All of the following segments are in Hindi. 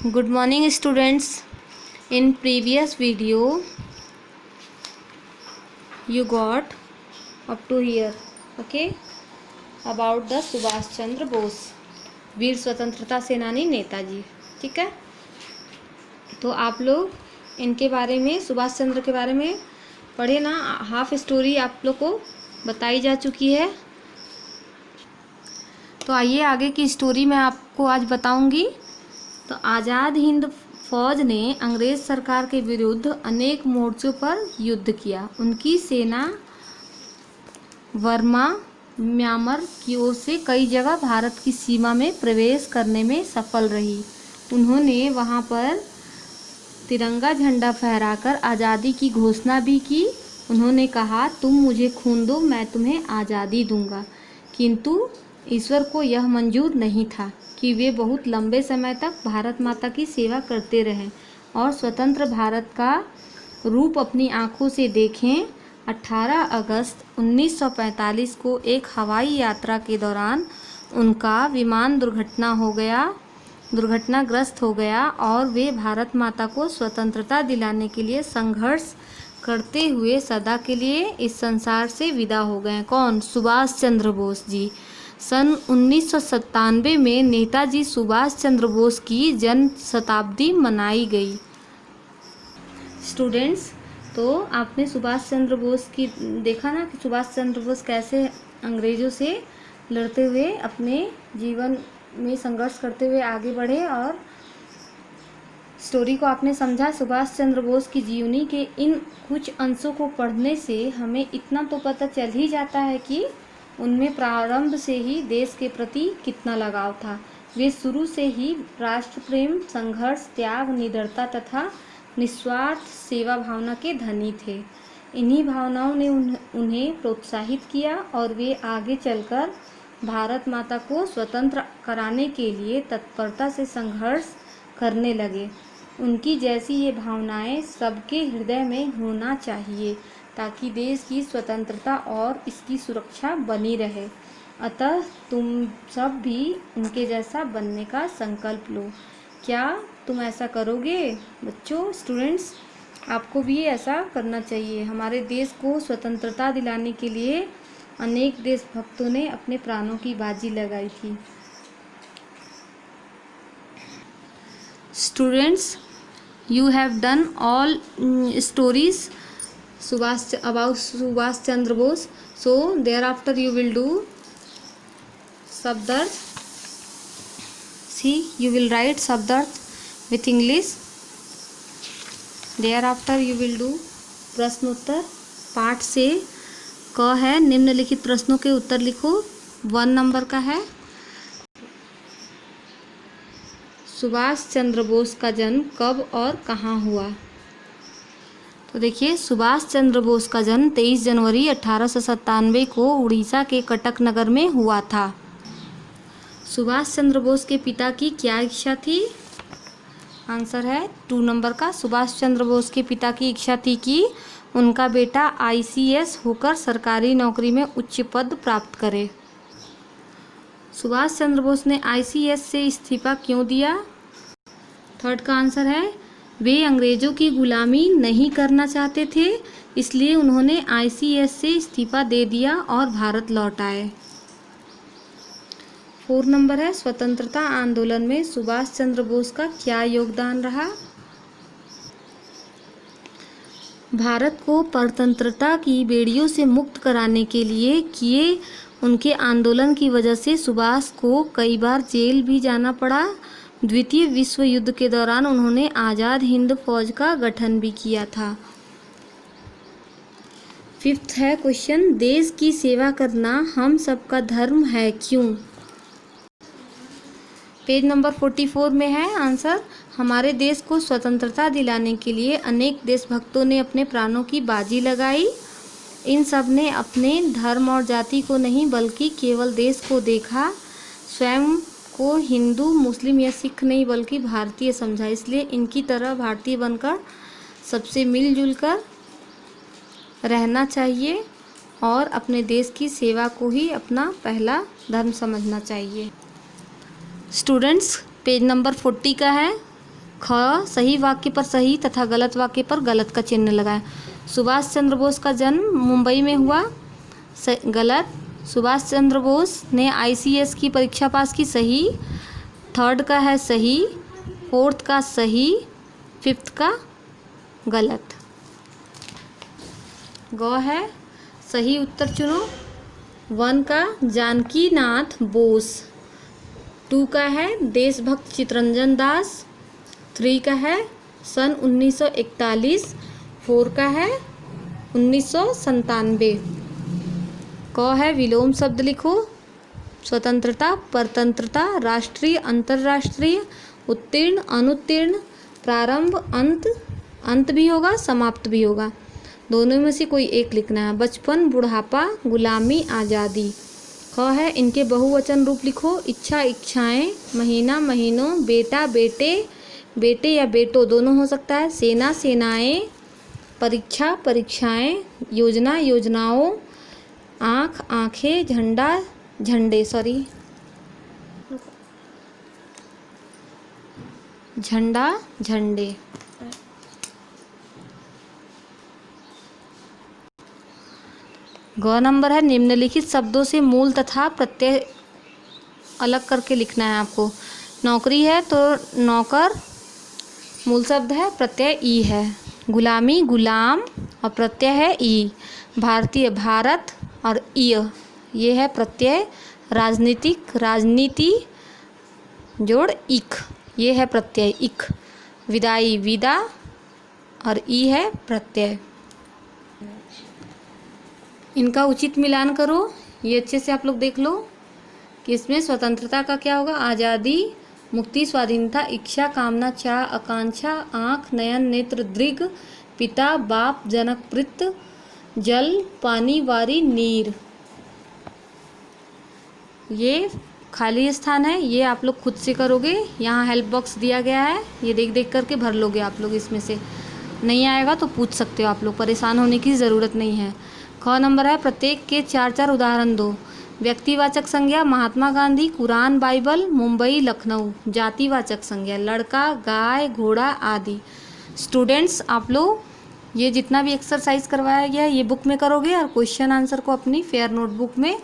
Good morning students. In previous video you got up to here, okay, about the Subhash Chandra Bose, वीर स्वतंत्रता सेनानी नेताजी. ठीक है, तो आप लोग इनके बारे में, सुभाष चंद्र के बारे में पढ़े ना. हाफ स्टोरी आप लोग को बताई जा चुकी है. तो आइए आगे की स्टोरी मैं आपको आज बताऊंगी. तो आज़ाद हिंद फौज ने अंग्रेज़ सरकार के विरुद्ध अनेक मोर्चों पर युद्ध किया. उनकी सेना बर्मा, म्यांमार की ओर से कई जगह भारत की सीमा में प्रवेश करने में सफल रही. उन्होंने वहां पर तिरंगा झंडा फहराकर आज़ादी की घोषणा भी की. उन्होंने कहा, तुम मुझे खून दो, मैं तुम्हें आज़ादी दूंगा. किंतु ईश्वर को यह मंजूर नहीं था कि वे बहुत लंबे समय तक भारत माता की सेवा करते रहें और स्वतंत्र भारत का रूप अपनी आंखों से देखें. 18 अगस्त 1945 को एक हवाई यात्रा के दौरान उनका विमान दुर्घटनाग्रस्त हो गया और वे भारत माता को स्वतंत्रता दिलाने के लिए संघर्ष करते हुए सदा के लिए इस संसार से विदा हो गए. कौन? सुभाष चंद्र बोस जी. सन 1997 में नेताजी सुभाष चंद्र बोस की जन्म शताब्दी मनाई गई. स्टूडेंट्स, तो आपने सुभाष चंद्र बोस की देखा ना कि सुभाष चंद्र बोस कैसे अंग्रेज़ों से लड़ते हुए अपने जीवन में संघर्ष करते हुए आगे बढ़े. और स्टोरी को आपने समझा. सुभाष चंद्र बोस की जीवनी के इन कुछ अंशों को पढ़ने से हमें इतना तो पता चल ही जाता है कि उनमें प्रारंभ से ही देश के प्रति कितना लगाव था. वे शुरू से ही राष्ट्र प्रेम, संघर्ष, त्याग, निडरता तथा निस्वार्थ सेवा भावना के धनी थे. इन्हीं भावनाओं ने उन्हें प्रोत्साहित किया और वे आगे चलकर भारत माता को स्वतंत्र कराने के लिए तत्परता से संघर्ष करने लगे. उनकी जैसी ये भावनाएं सबके हृदय में होना चाहिए ताकि देश की स्वतंत्रता और इसकी सुरक्षा बनी रहे. अतः तुम सब भी उनके जैसा बनने का संकल्प लो. क्या तुम ऐसा करोगे बच्चों? स्टूडेंट्स, आपको भी ऐसा करना चाहिए. हमारे देश को स्वतंत्रता दिलाने के लिए अनेक देशभक्तों ने अपने प्राणों की बाजी लगाई थी. Students, you have done all stories about Subhash Chandra Bose. So thereafter you will do Shabdarth. See, you will write Shabdarth with English. Thereafter you will do प्रश्नोत्तर. पाठ से क है, निम्नलिखित प्रश्नों के उत्तर लिखो. 1 नंबर का है. सुभाष चंद्र बोस का जन्म कब और कहाँ हुआ? तो देखिए, सुभाष चंद्र बोस का जन्म 23 जनवरी 1897 को उड़ीसा के कटक नगर में हुआ था. सुभाष चंद्र बोस के पिता की क्या इच्छा थी? आंसर है 2 नंबर का. सुभाष चंद्र बोस के पिता की इच्छा थी कि उनका बेटा ICS होकर सरकारी नौकरी में उच्च पद प्राप्त करे. सुभाष चंद्र बोस ने ICS से इस्तीफा क्यों दिया? 3rd का आंसर है, वे अंग्रेज़ों की गुलामी नहीं करना चाहते थे, इसलिए उन्होंने ICS से इस्तीफा दे दिया और भारत लौट आए. 4 नंबर है, स्वतंत्रता आंदोलन में सुभाष चंद्र बोस का क्या योगदान रहा? भारत को परतंत्रता की बेड़ियों से मुक्त कराने के लिए किए उनके आंदोलन की वजह से सुभाष को कई बार जेल भी जाना पड़ा. द्वितीय विश्व युद्ध के दौरान उन्होंने आज़ाद हिंद फौज का गठन भी किया था. 5th है क्वेश्चन, देश की सेवा करना हम सबका धर्म है, क्यों? पेज नंबर 44 में है आंसर. हमारे देश को स्वतंत्रता दिलाने के लिए अनेक देशभक्तों ने अपने प्राणों की बाजी लगाई. इन सब ने अपने धर्म और जाति को नहीं बल्कि केवल देश को देखा. स्वयं को हिंदू, मुस्लिम या सिख नहीं बल्कि भारतीय समझा. इसलिए इनकी तरह भारतीय बनकर सबसे मिलजुल कर रहना चाहिए और अपने देश की सेवा को ही अपना पहला धर्म समझना चाहिए. स्टूडेंट्स, पेज नंबर 40 का है. ख, सही वाक्य पर सही तथा गलत वाक्य पर गलत का चिन्ह लगाएं। सुभाष चंद्र बोस का जन्म मुंबई में हुआ, गलत। सुभाष चंद्र बोस ने ICS की परीक्षा पास की, सही। थर्ड का है सही, फोर्थ का सही, फिफ्थ का गलत। ग है सही उत्तर चुनो। 1 का जानकी नाथ बोस, 2 का है देशभक्त चित्तरंजन दास, 3 का है सन 1941, 4 का है 1997। क है विलोम शब्द लिखो। स्वतंत्रता, परतंत्रता, राष्ट्रीय, अंतर्राष्ट्रीय, उत्तीर्ण, अनुत्तीर्ण, प्रारंभ, अंत, अंत भी होगा समाप्त भी होगा, दोनों में से कोई एक लिखना है। बचपन, बुढ़ापा, गुलामी, आज़ादी। ख है इनके बहुवचन रूप लिखो। इच्छा, इच्छाएं, महीना, महीनों, बेटा, बेटे, बेटे या बेटो दोनों हो सकता है। सेना, सेनाएं, परीक्षा, परीक्षाएं, योजना, योजनाओं, आँख, आँखें, झंडा, झंडे, झंडा, झंडे। ग नंबर है निम्नलिखित शब्दों से मूल तथा प्रत्यय अलग करके लिखना है आपको। नौकरी है तो नौकर मूल शब्द है, प्रत्यय ई है। गुलामी, गुलाम और प्रत्यय है ई। भारतीय, भारत और ईय ये है प्रत्यय। राजनीतिक, राजनीति जोड़ इक ये है प्रत्यय इक। विदाई, विदा और ई है प्रत्यय। इनका उचित मिलान करो। ये अच्छे से आप लोग देख लो कि इसमें स्वतंत्रता का क्या होगा। आज़ादी, मुक्ति, स्वाधीनता, इच्छा, कामना, चाह, आकांक्षा, आँख, नयन, नेत्र, दृग, पिता, बाप, जनक, पितृ, जल, पानी, वारी, नीर। ये खाली स्थान है, ये आप लोग खुद से करोगे। यहाँ हेल्प बॉक्स दिया गया है, ये देख देख करके भर लोगे आप लोग। इसमें से नहीं आएगा तो पूछ सकते हो आप लोग, परेशान होने की ज़रूरत नहीं है। ख नंबर है प्रत्येक के 4-4 उदाहरण दो। व्यक्तिवाचक संज्ञा महात्मा गांधी, कुरान, बाइबल, मुंबई, लखनऊ। जातिवाचक संज्ञा लड़का, गाय, घोड़ा आदि। स्टूडेंट्स आप लोग ये जितना भी एक्सरसाइज करवाया गया है ये बुक में करोगे और क्वेश्चन आंसर को अपनी फेयर नोटबुक में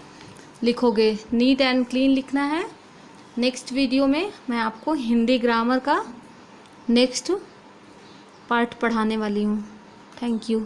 लिखोगे। नीट एंड क्लीन लिखना है। नेक्स्ट वीडियो में मैं आपको हिंदी ग्रामर का नेक्स्ट पार्ट पढ़ाने वाली हूँ। Thank you.